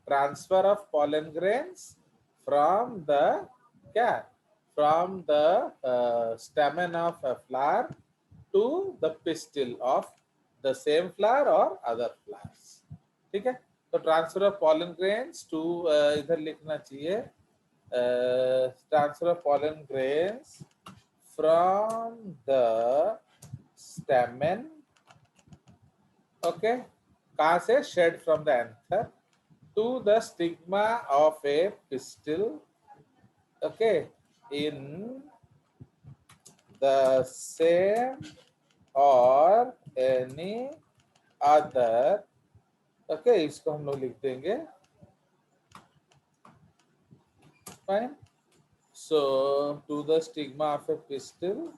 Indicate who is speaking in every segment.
Speaker 1: Transfer of pollen grains from the क्या from the stamen of a flower to the pistil of the same flower or other flowers. ठीक है, तो transfer of pollen grains to इधर लिखना चाहिए transfer of pollen grains from the stamen, okay, कहाँ से, shed from the anther to the stigma of a pistil, okay, in the same or any other, okay, इसको हम लोग लिख देंगे fine. So to the stigma of a pistil,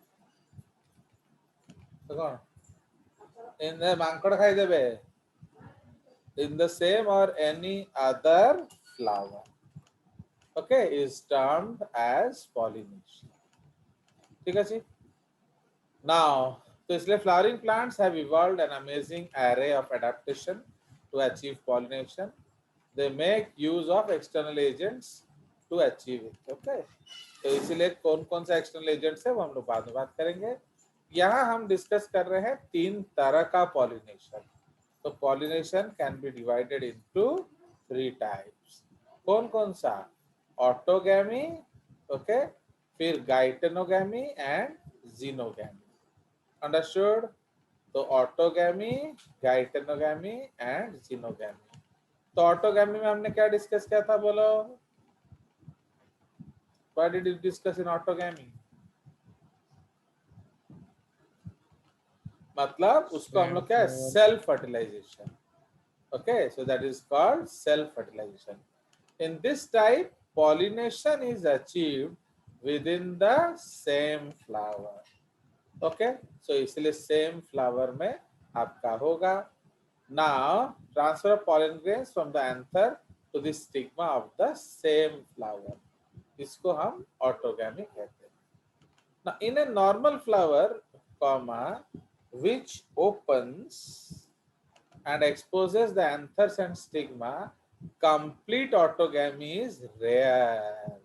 Speaker 1: in the Mankad खाई देबे, in the same or any other flower, okay, is termed as pollination. ठीक है जी. Now, तो इसलिए flowering plants have evolved an amazing array of adaptation to achieve pollination. They make use of external agents to achieve it. Okay. तो इसीलिए कौन कौन सा external agents है वो हम लोग बाद में बात करेंगे. यहाँ हम डिस्कस कर रहे हैं 3 तरह का पॉलिनेशन. तो pollination can be divided into 3 types. कौन कौन सा? ऑटोगैमी, ओके, फिर गाइटेनोगैमी एंड जीनोगैमी. अंडरस्टूड? तो ऑटोगैमी, गाइटेनोगैमी एंड जीनोगैमी. तो ऑटोगैमी में हमने क्या डिस्कस किया था, बोलो. What did you discuss in autogamy? मतलब उसको हम लोग क्या है, self fertilisation. Okay, so that is called self fertilisation. In this type pollination is achieved within the same flower. Okay, so इसलिए सेम फ्लावर में आपका होगा. Now transfer of pollen grains from the anther to the stigma of the same flower, इसको हम autogamy कहते हैं. Now in a normal flower, comma, which opens and exposes the anthers and stigma, complete autogamy is rare.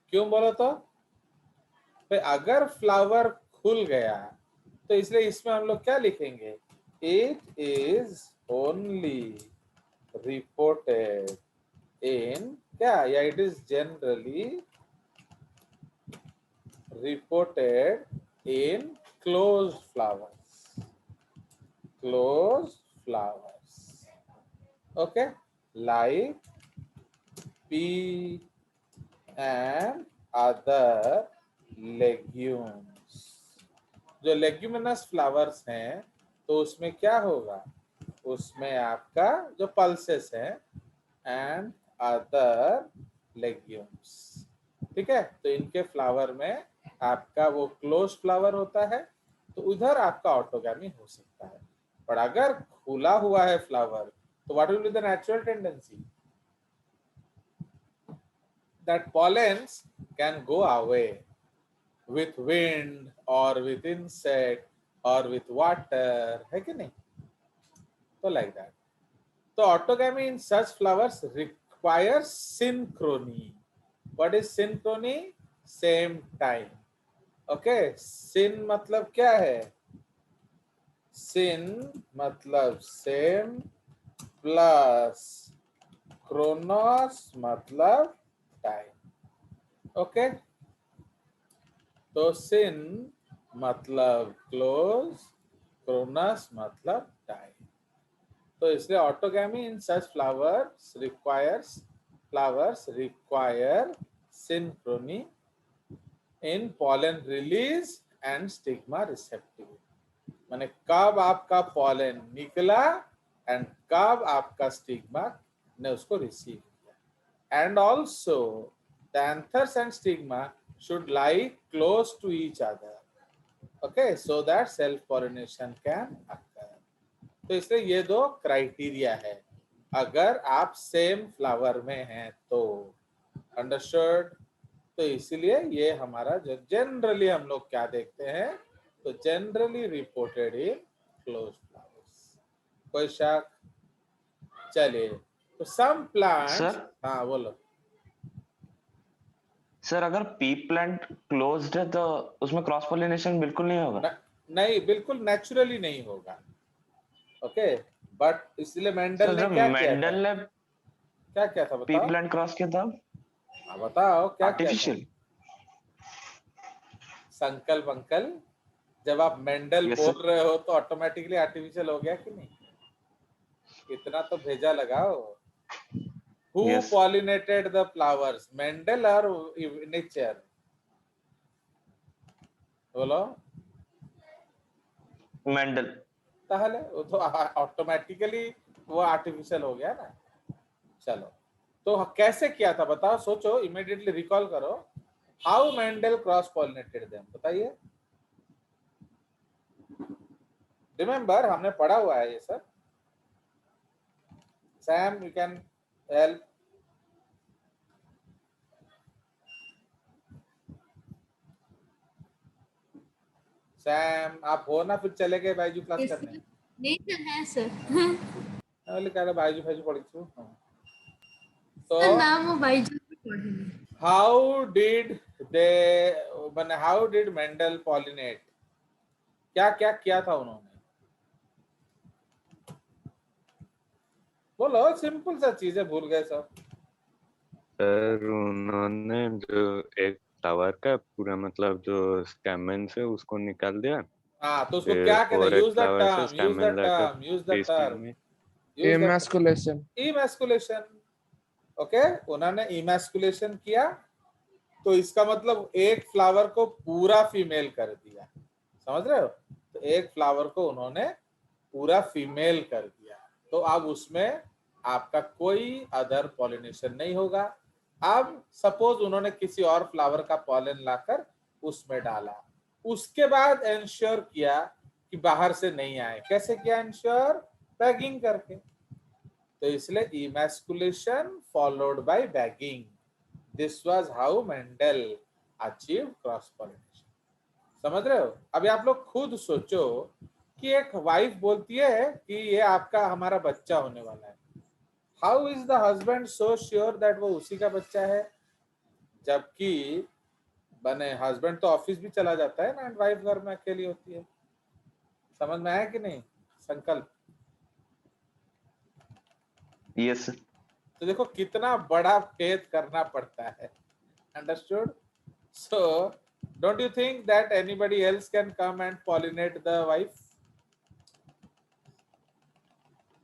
Speaker 1: क्यों बोलो तो? भाई अगर flower खुल गया तो इसलिए इसमें हम लोग क्या लिखेंगे, it is only reported in क्या, या it is generally reported in closed flowers, okay, like pea and other legumes. जो लेग्यूमिनस फ्लावर्स हैं तो उसमें क्या होगा, उसमें आपका जो पल्सेस हैं एंड अदर लेग्यूम्स. ठीक है, तो इनके फ्लावर में आपका वो क्लोज फ्लावर होता है तो उधर आपका ऑटोगैमी हो सकता है. पर अगर खुला हुआ है फ्लावर तो what will be the natural tendency, that pollens can go away with wind or with insect or with water, है कि नहीं. तो like that. तो autogamy in such flowers requires synchrony. What is synchrony? Same time. Okay, syn मतलब क्या है, syn मतलब same plus chronos मतलब टाइम. ओके, तो सिन मतलब क्लोज, क्रोनस मतलब टाइम. तो इसलिए autogamy in such flowers require synchrony in pollen release and stigma receptive. माने कब आपका पॉलन निकला एंड कब आपका स्टिग्मा ने उसको रिसीव किया. And also the anthers and stigma should lie close to each other, okay, so that self pollination can occur. तो इसलिए ये 2 क्राइटेरिया है अगर आप सेम फ्लावर में हैं तो. अंडरस्टूड? तो इसलिए ये हमारा जो जनरली हम लोग क्या देखते हैं, तो generally reported in close flowers. कोई शक? चलिए तो सम प्लांट्स,
Speaker 2: सर
Speaker 1: हाँ बोलो।
Speaker 2: सर अगर पी प्लांट क्लोज्ड है तो उसमें क्रॉस पॉलिनेशन बिल्कुल नहीं होगा।
Speaker 1: नहीं, बिल्कुल नेचुरली नहीं होगा। ओके, बट इसलिए मेंडल
Speaker 2: सर
Speaker 1: ने
Speaker 2: जब
Speaker 1: क्या किया था?
Speaker 2: मेंडल ने
Speaker 1: क्या किया था
Speaker 2: पी
Speaker 1: बताओ?
Speaker 2: प्लांट क्रॉस किया था
Speaker 1: हाँ बताओ क्या किया था?
Speaker 2: आर्टिफिशियल।
Speaker 1: संकल्प अंकल, जब आप मेंडल
Speaker 2: यस
Speaker 1: बोल
Speaker 2: सर।
Speaker 1: रहे हो तो ऑटोमेटिकली आर्टिफिशियल हो गया कि नहीं? इतना तो भेजा लगाओ। Who
Speaker 2: yes
Speaker 1: pollinated the flowers, Mendel और नेचर? बोलो।
Speaker 2: मेंडल।
Speaker 1: ताहले वो तो ऑटोमेटिकली वो आर्टिफिशियल हो गया ना। चलो, तो कैसे किया था बताओ, सोचो, इमीडिएटली रिकॉल करो। How Mendel cross pollinated them, बताइए। रिमेंबर, हमने पढ़ा हुआ है ये सब। Sam, you can help. Sam, आप हो ना, फिर चले गए बाइजू क्लास
Speaker 3: Yes,
Speaker 1: करने।
Speaker 3: sir. नहीं सर है सर।
Speaker 1: हाँ, मैं बोले कह रहा बाइजू फाइजू पढ़ी थी। हाँ। तो
Speaker 3: सर नाम वो बाईजू से पढ़े हैं।
Speaker 1: हाउ डिड दे, मैंने हाउ डिड मेंडल पॉलिनेट, क्या क्या किया था उन्होंने? बोलो, सिंपल सा चीज है, भूल गए सब।
Speaker 4: सर उन्होंने जो एक फ्लावर का पूरा मतलब जो स्टेमन से उसको निकाल दिया,
Speaker 1: हाँ, तो उसको
Speaker 4: फिर
Speaker 1: क्या कहते हैं?
Speaker 4: और एक
Speaker 1: यूज द
Speaker 4: फ्लावर से
Speaker 1: टर्म, यूज द
Speaker 4: स्टेमन लाकर
Speaker 1: term, use the
Speaker 4: piece
Speaker 1: term,
Speaker 4: में।
Speaker 1: Use the
Speaker 5: emasculation.
Speaker 1: Emasculation. Okay, उन्होंने इमैस्कुलेशन किया, तो इसका मतलब एक फ्लावर को पूरा फीमेल कर दिया। समझ रहे हो? तो एक फ्लावर को उन्होंने पूरा फीमेल कर दिया, तो अब उसमें आपका कोई अदर पॉलिनेशन नहीं होगा। अब सपोज उन्होंने किसी और फ्लावर का पॉलन लाकर उसमें डाला, उसके बाद इंश्योर किया कि बाहर से नहीं आए। कैसे किया इंश्योर? बैगिंग करके। तो इसलिए emasculation followed by bagging. This was how Mendel achieve cross pollination. समझ रहे हो? अभी आप लोग खुद सोचो कि एक वाइफ बोलती है कि ये आपका हमारा बच्चा होने वाला है। How is the husband so sure that वो उसी का बच्चा है? जबकि बने हस्बैंड तो ऑफिस भी चला जाता है ना, एंड वाइफ घर में अकेली होती है। समझ में आया कि नहीं संकल्प?
Speaker 2: Yes sir.
Speaker 1: तो देखो कितना बड़ा फेथ करना पड़ता है। Understood? So don't you think that anybody else can come and pollinate the wife?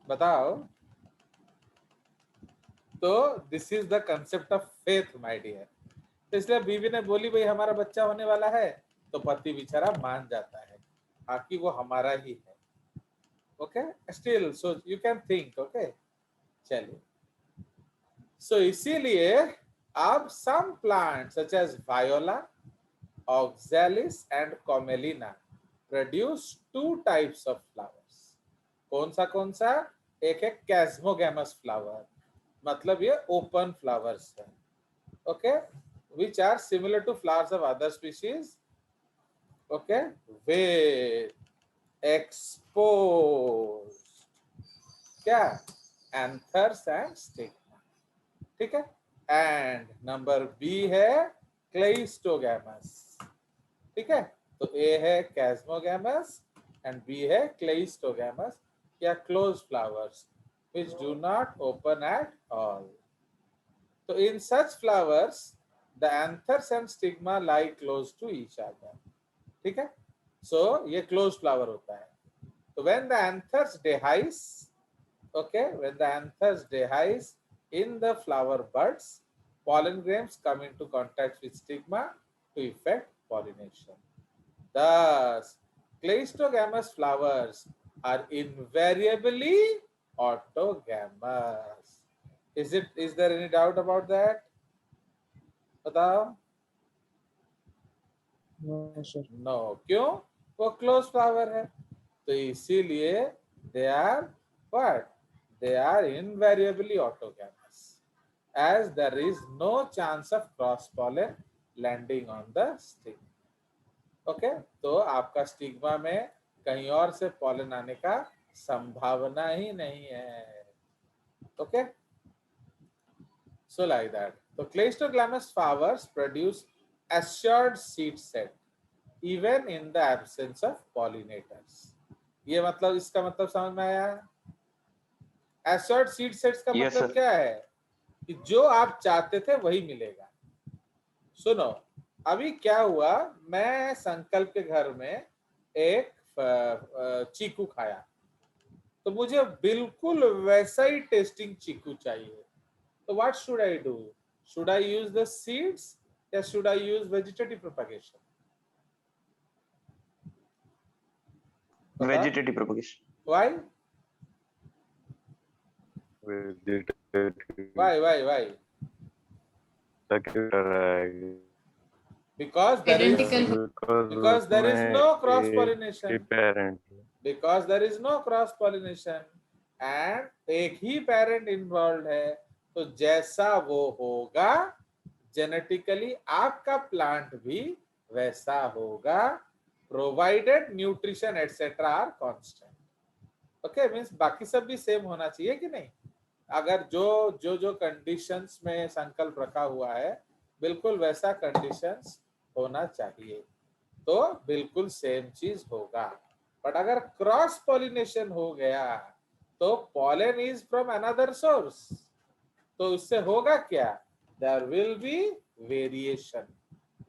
Speaker 1: बताओ। तो this is the concept of faith my dear. तो इसलिए बीवी ने बोली भाई हमारा बच्चा होने वाला है, तो पति बेचारा मान जाता है, बाकी वो हमारा ही है। Okay, still so you can think. Okay, चलिए। सो इसीलिए अब some plant such as viola, oxalis and commelina produce two types of flowers. कौन सा? एक है कैस्मोगैमस फ्लावर, मतलब ये ओपन फ्लावर्स है। Okay, which are similar to flowers of other species. Okay, with exposed क्या? anthers and stigma. ठीक है। एंड नंबर बी है क्लेइस्टोगैमस। ठीक है, तो ए है कैस्मोगैमस एंड बी है क्लेइस्टोगैमस या close flowers which do not open at all. So in such flowers the anthers and stigma lie close to each other. ठीक है, so ये closed flower होता है। तो when the anthers dehisce, okay, when the anthers dehisce in the flower buds, pollen grains come into contact with stigma to effect pollination. Thus, cleistogamous flowers are invariably autogamous. Is there any doubt about that? बताओ।
Speaker 5: No, sir.
Speaker 1: No, क्यों? वो close flower है, तो इसीलिए they are what? They are invariably autogamous, as there is no chance of cross pollen landing on the stigma. Okay, तो आपका stigma में कहीं और से पॉलन आने का संभावना ही नहीं है। Okay, So like that. So cleistoglamous flowers produce assured seed set even in the absence of pollinators. ये मतलब इसका मतलब समझ में आया? Assured seed sets का
Speaker 2: Yes,
Speaker 1: मतलब
Speaker 2: sir.
Speaker 1: क्या है कि जो आप चाहते थे वही मिलेगा. सुनो, अभी क्या हुआ, मैं संकल्प के घर में एक चीकू खाया, तो मुझे बिल्कुल वैसा ही टेस्टिंग चीकू चाहिए. तो what should I do? Should I use the seeds या should I use vegetative propagation?
Speaker 2: Vegetative propagation.
Speaker 1: Why
Speaker 4: vegetative
Speaker 1: why? because there is
Speaker 3: Identical.
Speaker 1: because there is
Speaker 4: उसमें
Speaker 1: no cross
Speaker 4: एक ही
Speaker 1: pollination.
Speaker 4: parent
Speaker 1: Because there is no cross pollination and एक ही parent involve है, तो जैसा वो होगा genetically आपका plant भी वैसा होगा, provided nutrition etcetera are constant. Okay, means बाकी सब भी सेम होना चाहिए कि नहीं? अगर जो कंडीशंस में संकल्प रखा हुआ है बिल्कुल वैसा कंडीशंस होना चाहिए, तो बिल्कुल सेम चीज होगा. बट अगर क्रॉस पॉलिनेशन हो गया तो pollen is from another source, तो उससे होगा क्या? There will be variation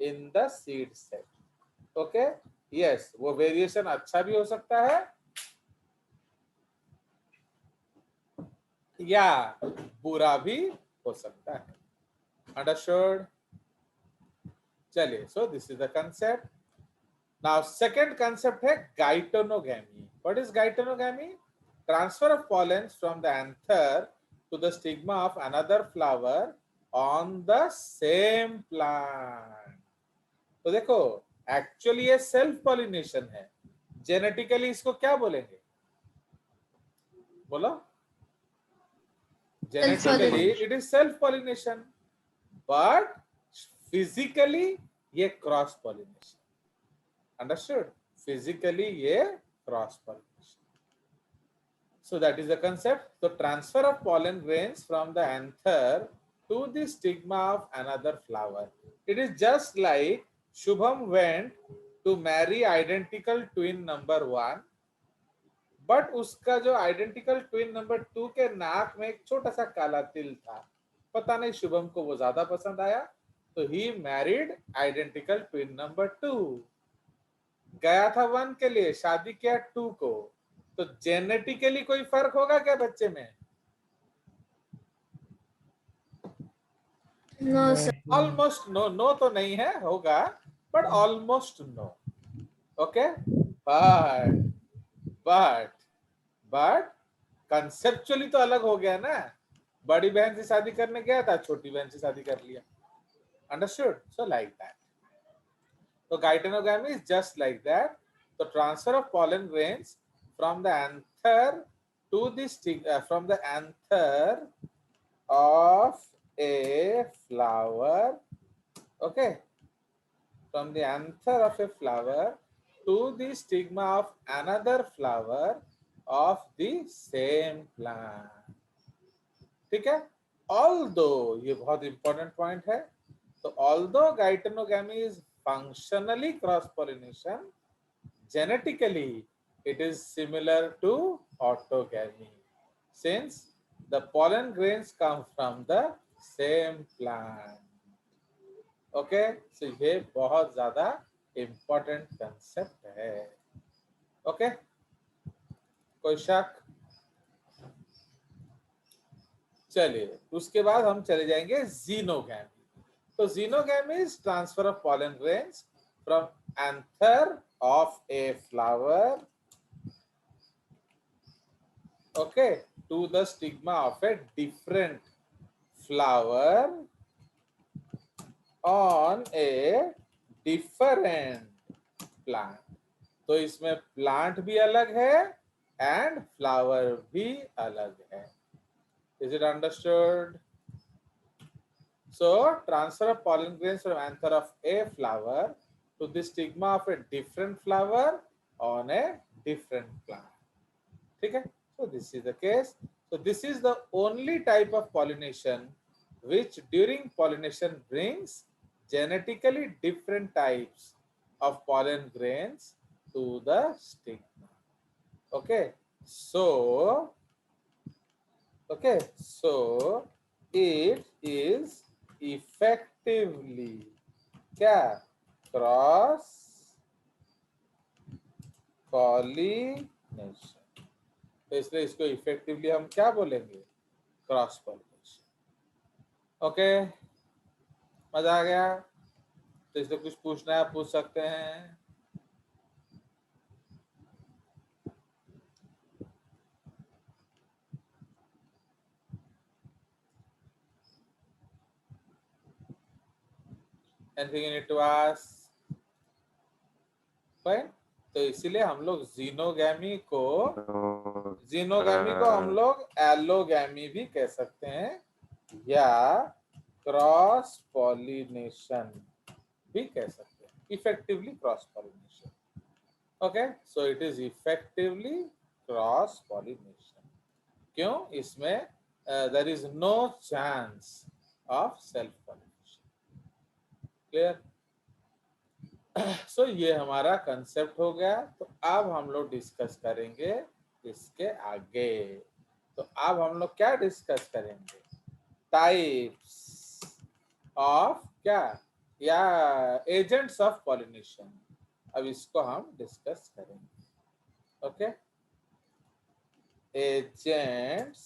Speaker 1: in the seed set. Okay, yes, वो वेरिएशन अच्छा भी हो सकता है या बुरा भी हो सकता है. अंडरस्टूड? चलिए, so this is the concept. Now, second concept है gaetonogamy. What is gaetonogamy? Transfer of pollens from the anther to the stigma of another flower on the same plant. तो देखो, एक्चुअली ये सेल्फ पॉलिनेशन है. Genetically इसको क्या बोलेंगे? बोलो. Genetically it is self pollination, but physically ये cross pollination. Understood? Physically ये cross pollination. So that is the concept. So transfer of pollen grains from the anther to the stigma of another flower. It is just like Shubham went to marry identical twin number 1, but उसका जो identical twin number 2 के नाक में एक छोटा सा काला तिल था, पता नहीं शुभम को वो ज्यादा पसंद आया, तो he married identical twin number 2. गया था 1 के लिए, शादी किया 2 को, तो जेनेटिकली कोई फर्क होगा क्या बच्चे में?
Speaker 3: No, sir.
Speaker 1: Almost no. No तो नहीं है, होगा, but almost no. Okay, but conceptually तो अलग हो गया ना. बड़ी बहन से शादी करने गया था, छोटी बहन से शादी कर लिया. Understood? So like that. So gaetonogamy is just like that. The transfer of pollen grains from the anther to the from the anther of a flower. Okay, from the anther of a flower to the stigma of another flower of the same plant. ठीक है? Although ये बहुत important point है, तो although gaetonogamy is functionally cross pollination, genetically it is similar to autogamy since the pollen grains come from the same plant. Okay, so ये बहुत ज्यादा important concept है. Okay, कोई शक? चलिए, उसके बाद हम चले जाएंगे xenogamy. So xenogamy is transfer of pollen grains from anther of a flower, okay, to the stigma of a different flower on a different plant. तो इसमें प्लांट भी अलग है एंड फ्लावर भी अलग है. Is it understood? So transfer of pollen grains from anther of a flower to the stigma of a different flower on a different plant. ठीक है? So this is the case. So this is the only type of pollination which during pollination brings genetically different types of pollen grains to the stigma. Okay, so it is effectively क्या cross pollination. तो इसलिए इसको effectively हम क्या बोलेंगे? Cross pollination. Okay, मजा आ गया? तो इसलिए कुछ पूछना है पूछ सकते हैं. Anything you need to ask? Fine. तो इसीलिए हम लोग जीनोगैमी को हम लोग एलोगैमी भी कह सकते हैं या क्रॉस पॉलिनेशन भी कह सकते हैं. Effectively cross pollination. Okay, so it is effectively cross pollination. क्यों? इसमें there is no chance of self pollination. Clear? So ये हमारा कंसेप्ट हो गया. तो अब हम लोग डिस्कस करेंगे इसके आगे. तो अब हम लोग क्या डिस्कस करेंगे? टाइप्स ऑफ क्या या एजेंट्स ऑफ पॉलिनेशन. अब इसको हम डिस्कस करेंगे. ओके, एजेंट्स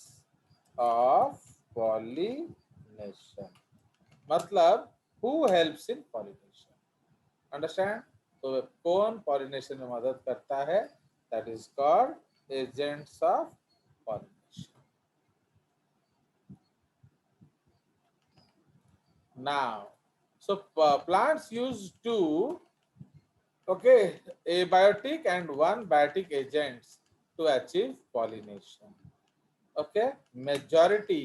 Speaker 1: ऑफ पॉलिनेशन मतलब who helps in pollination. Understand? तो कौन पॉलिनेशन में मदद करता है? That is called agents of pollination. Now so plants use two abiotic and one biotic agents to achieve pollination. Okay, majority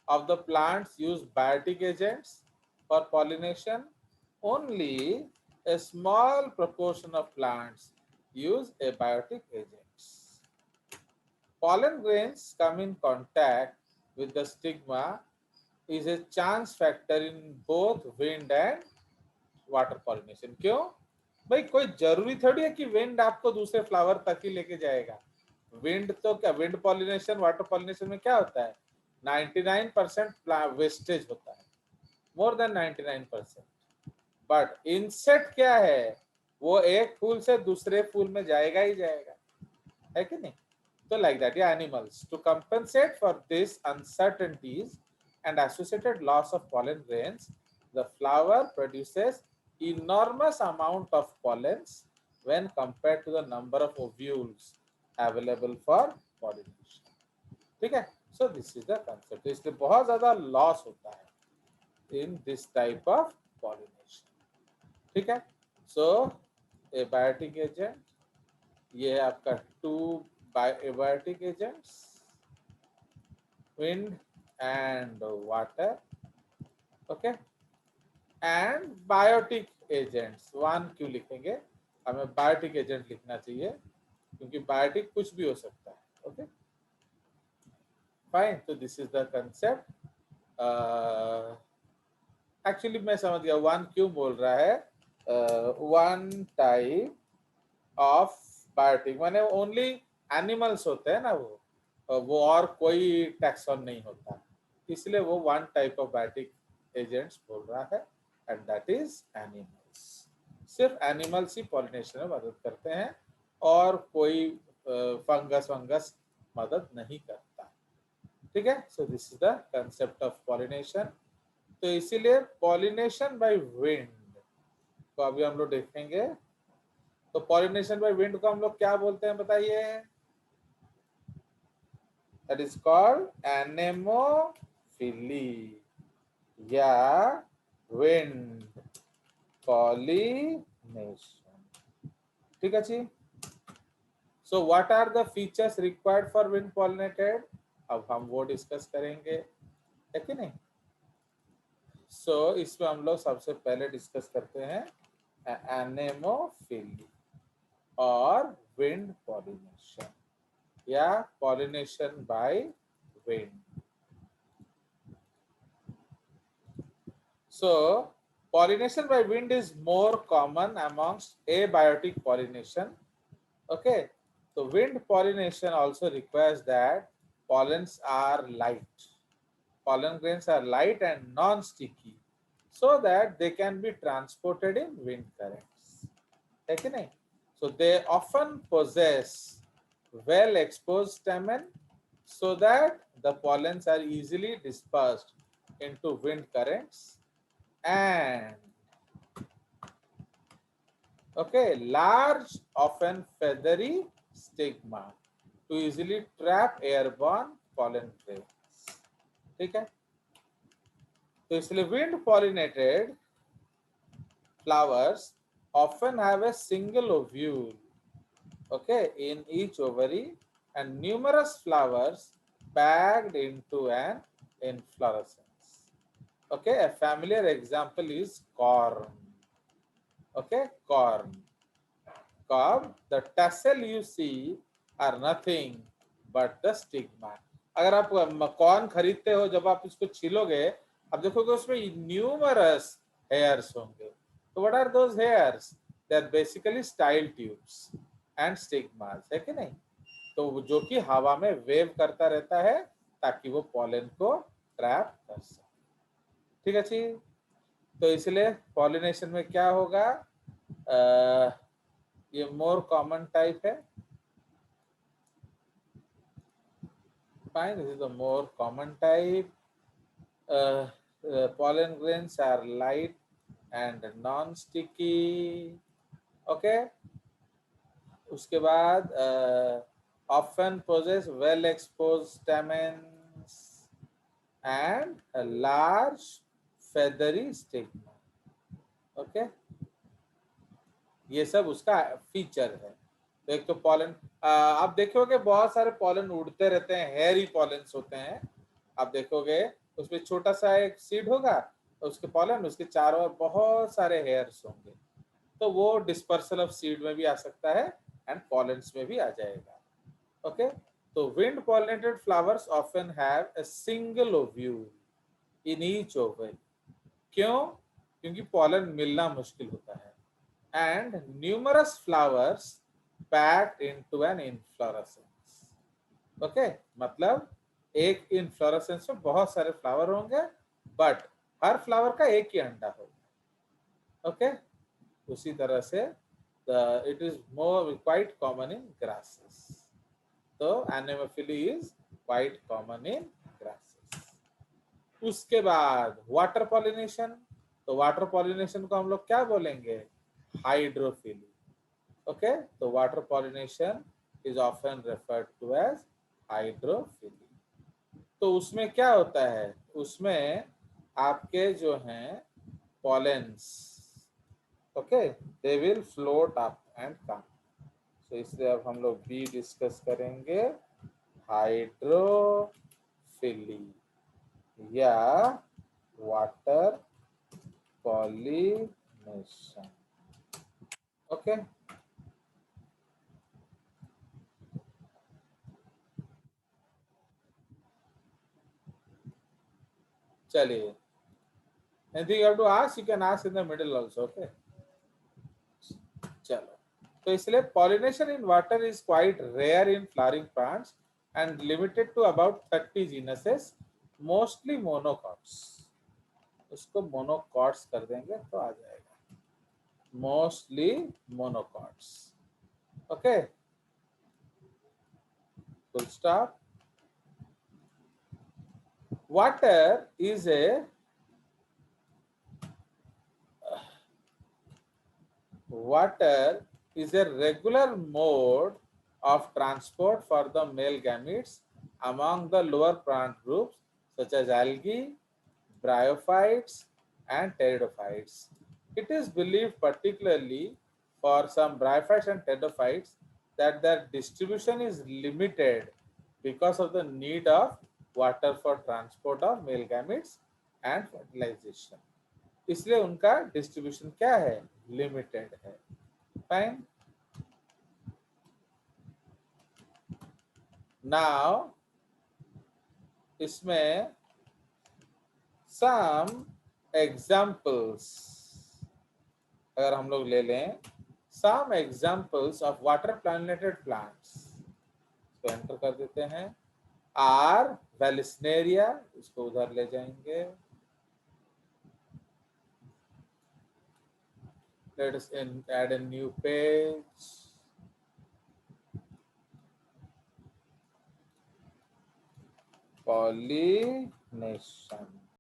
Speaker 1: of the plants use biotic agents for pollination. Only a small proportion of plants use abiotic agents. Pollen grains come in contact with the stigma is a chance factor in both wind and water pollination. क्यों भाई? कोई जरूरी थोड़ी है कि wind आपको दूसरे flower तक ही लेके जाएगा. विंड तो क्या, विंड पॉलिनेशन वाटर पॉलिनेशन में क्या होता है? 99% वेस्टेज होता है, मोर देन 99%. बट इंसेक्ट क्या है? वो एक फूल से दूसरे फूल में जाएगा ही जाएगा, है कि नहीं? तो लाइक दैट या animals to compensate for this uncertainties and associated loss of pollen grains, the flower produces enormous amount of pollens when compared to the number of ovules available for pollination. ठीक है? So this is the concept. इसलिए बहुत ज्यादा loss होता है in this type of pollination. ठीक है? So abiotic agent, ये है आपका 2 abiotic agents, wind and water. Okay, and biotic agents. One क्यों लिखेंगे? हमें बायोटिक एजेंट लिखना चाहिए क्योंकि बायोटिक कुछ भी हो सकता है. Okay, fine. तो this is the concept. Actually मैं समझ गया वन क्यों बोल रहा है. वन टाइप ऑफ बायोटिक माने ओनली एनिमल्स होते हैं ना, वो और कोई टैक्सॉन नहीं होता, इसलिए वो one type of biotic agents बोल रहा है एंड दैट इज एनिमल्स. सिर्फ एनिमल्स ही पॉलिनेशन में मदद करते हैं और कोई फंगस मदद नहीं करता. ठीक है? So this is the concept of pollination. तो इसीलिए पॉलिनेशन बाय विंड को अभी हम लोग देखेंगे. तो पॉलिनेशन बाय विंड को हम लोग क्या बोलते हैं बताइए? दैट इज कॉल्ड एनेमोफिली या विंड पॉलिनेशन. ठीक है जी? So what are the features required for wind pollinated? अब हम वो डिस्कस करेंगे, है कि नहीं? सो इसमें हम लोग सबसे पहले डिस्कस करते हैं एनेमोफिली और विंड पॉलिनेशन या pollination by wind. So pollination by wind is more common amongst abiotic pollination. Okay, so wind pollination also requires that pollens are light. Pollen grains are light and non-sticky, so that they can be transported in wind currents. है कि नहीं? So they often possess well exposed stamen, so that the pollens are easily dispersed into wind currents, and okay, large, often feathery stigma to easily trap airborne pollen grains. ठीक है? तो इसलिए wind pollinated flowers often have a single ovule, okay, in each ovary, and numerous flowers packed into an inflorescence. Okay, a familiar example is corn. Okay, corn. Cob, the tassel you see are nothing but the stigma. अगर आप corn खरीदते हो, जब आप इसको छीलोगे, आप देखोगे उसमें न्यूमरस हेयर्स होंगे. तो what are those hairs? They are basically style tubes and stigmas, है कि नहीं? तो जो कि हवा में वेव करता रहता है ताकि वो पॉलन को ट्रैप कर सके. ठीक है जी. तो इसलिए पॉलिनेशन में क्या होगा? ये मोर कॉमन टाइप है. Fine, this is the more common type. Pollen grains are light and non-sticky. Okay. उसके बाद often possess well-exposed stamens and a large feathery stigma. Okay. ये सब उसका फीचर है. तो एक तो पॉलन, आप देखोगे बहुत सारे पॉलन उड़ते रहते हैं, हेयरी पॉलन्स होते हैं. आप देखोगे उसमें छोटा सा एक सीड होगा, उसके पॉलन, उसके चारों ओर बहुत सारे हेयर्स होंगे. तो वो डिस्पर्सल ऑफ सीड में भी आ सकता है एंड पॉलन्स में भी आ जाएगा. ओके. तो wind pollinated flowers often have a single ovule in each ovary. क्यों? क्योंकि पॉलन मिलना मुश्किल होता है. And numerous flowers packed into an inflorescence. Okay, मतलब एक inflorescence में बहुत सारे फ्लावर होंगे, बट हर फ्लावर का एक ही अंडा होगा. ओके. उसी तरह से it is more quite common in grasses. तो anemophily is quite common in grasses. उसके बाद वाटर पॉलिनेशन. तो वाटर पॉलिनेशन को हम लोग क्या बोलेंगे? Hydrophily. Okay, so water pollination is often referred to as hydrophily. तो उसमें क्या होता है? उसमें आपके जो हैं pollens, okay, they will float up and come. So इसलिए अब हम लोग भी डिस्कस करेंगे हाइड्रोफिली या वाटर पॉलिनेशन. ओके. चलिए. Anything you have to ask, you can ask in the middle also. Okay. चलो. तो इसलिए pollination in water is quite rare in flowering plants and limited to about 30 genuses, mostly monocots. इसको monocots कर देंगे तो आ जाएगा. Mostly monocots. Okay. Full stop. Water is a regular mode of transport for the male gametes among the lower plant groups such as algae, bryophytes, and pteridophytes. It is believed, particularly for some bryophytes and pteridophytes, that their distribution is limited because of the need of water for transport of male gametes and fertilization. इसलिए उनका distribution क्या है? Limited है. Fine. Now इसमें some examples अगर हम लोग ले लें, some examples of water pollinated plants, तो एंटर कर देते हैं। आर वेलिस्नेरिया, इसको उधर ले जाएंगे। Let us add a new page. Pollination.